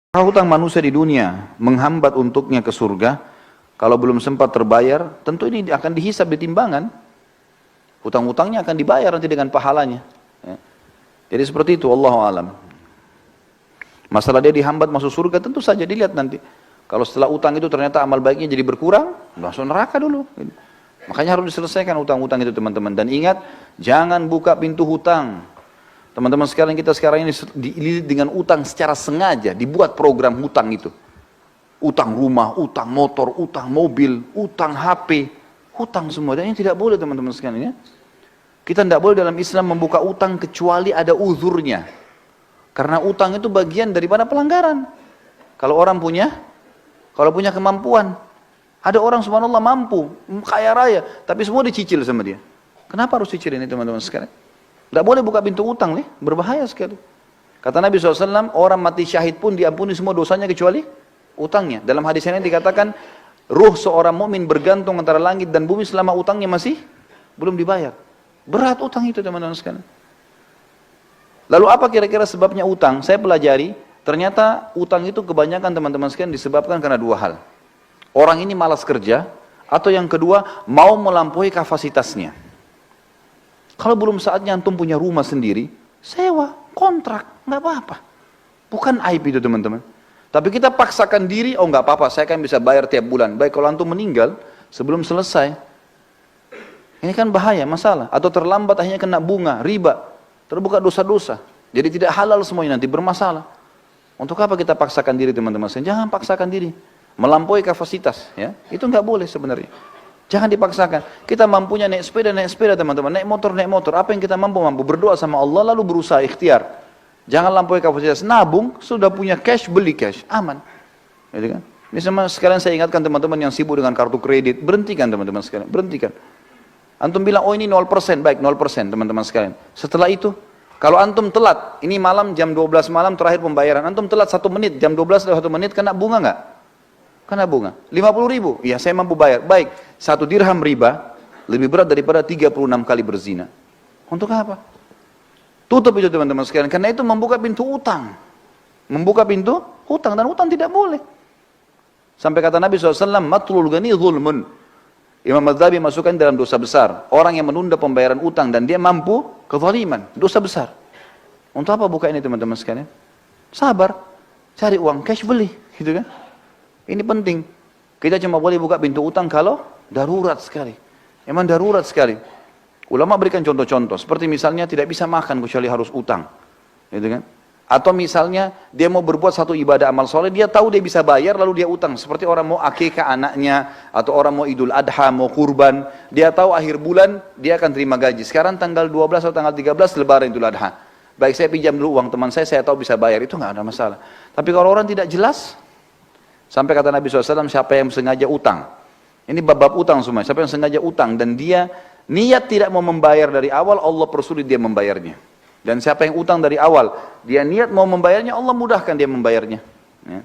Hutang manusia di dunia menghambat untuknya ke surga. Kalau belum sempat terbayar, tentu ini akan dihisab di timbangan. Hutang-hutangnya akan dibayar nanti dengan pahalanya. Ya. Jadi seperti itu, Allahu a'lam. Masalah dia dihambat masuk surga, tentu saja dilihat nanti. Kalau setelah utang itu ternyata amal baiknya jadi berkurang, langsung neraka dulu. Makanya harus diselesaikan hutang-hutang itu teman-teman. Dan ingat, jangan buka pintu hutang. Teman-teman sekalian, kita sekarang ini dililit dengan utang secara sengaja, dibuat program hutang itu. Utang rumah, utang motor, utang mobil, utang HP, hutang semua. Dan ini tidak boleh teman-teman sekalian ya. Kita tidak boleh dalam Islam membuka utang kecuali ada uzurnya. Karena utang itu bagian daripada pelanggaran. Kalau punya kemampuan. Ada orang subhanallah mampu, kaya raya, tapi semua dicicil sama dia. Kenapa harus cicil ini teman-teman sekalian? Tidak boleh buka pintu utang nih, berbahaya sekali. Kata Nabi SAW, orang mati syahid pun diampuni semua dosanya kecuali utangnya. Dalam hadis ini dikatakan, ruh seorang mukmin bergantung antara langit dan bumi selama utangnya masih belum dibayar. Berat utang itu teman-teman sekalian. Lalu apa kira-kira sebabnya utang? Saya pelajari, ternyata utang itu kebanyakan teman-teman sekalian disebabkan karena dua hal. Orang ini malas kerja, atau yang kedua, mau melampaui kapasitasnya. Kalau belum saatnya antum punya rumah sendiri, sewa, kontrak, nggak apa-apa. Bukan aib itu teman-teman. Tapi kita paksakan diri, oh nggak apa-apa, saya kan bisa bayar tiap bulan. Baik kalau antum meninggal, sebelum selesai. Ini kan bahaya, masalah. Atau terlambat akhirnya kena bunga, riba. Terbuka dosa-dosa. Jadi tidak halal semuanya, nanti bermasalah. Untuk apa kita paksakan diri teman-teman? Jangan paksakan diri. Melampaui kapasitas. Ya, itu nggak boleh sebenarnya. Jangan dipaksakan. Kita mampunya naik sepeda teman-teman. Naik motor. Apa yang kita mampu berdoa sama Allah lalu berusaha ikhtiar. Jangan lampaui kapasitas. Nabung, sudah punya cash, beli cash. Aman. Gitu kan? Ini sama sekalian saya ingatkan teman-teman yang sibuk dengan kartu kredit. Berhentikan teman-teman sekalian. Berhentikan. Antum bilang, oh ini 0%. Baik 0% teman-teman sekalian. Setelah itu, kalau antum telat, ini malam jam 12 malam terakhir pembayaran. Antum telat 1 menit, jam 12 lewat 1 menit, kena bunga nggak? Kena bunga. 50.000, ya saya mampu bayar. Baik, 1 dirham riba lebih berat daripada 36 kali berzina. Untuk apa? Tutup itu teman-teman sekalian. Karena itu membuka pintu utang. Membuka pintu hutang, dan hutang tidak boleh. Sampai kata Nabi SAW, matlul ghani zulmun. Imam Madzhabi masukkan dalam dosa besar. Orang yang menunda pembayaran utang dan dia mampu, kezaliman, dosa besar. Untuk apa buka ini teman-teman sekalian? Sabar, cari uang cash beli, gitu kan? Ini penting. Kita cuma boleh buka pintu utang kalau darurat sekali. Memang darurat sekali. Ulama berikan contoh-contoh. Seperti misalnya tidak bisa makan kecuali harus utang. Gitu kan? Atau misalnya dia mau berbuat satu ibadah amal soleh, dia tahu dia bisa bayar lalu dia utang. Seperti orang mau akikah anaknya, atau orang mau idul adha, mau kurban. Dia tahu akhir bulan dia akan terima gaji. Sekarang tanggal 12 atau tanggal 13 lebaran idul adha. Baik saya pinjam dulu uang teman saya tahu bisa bayar. Itu nggak ada masalah. Tapi kalau orang tidak jelas, sampai kata Nabi SAW, siapa yang sengaja utang. Ini bab-bab utang semua. Siapa yang sengaja utang dan dia niat tidak mau membayar dari awal, Allah persulit dia membayarnya. Dan siapa yang utang dari awal, dia niat mau membayarnya, Allah mudahkan dia membayarnya. Ya.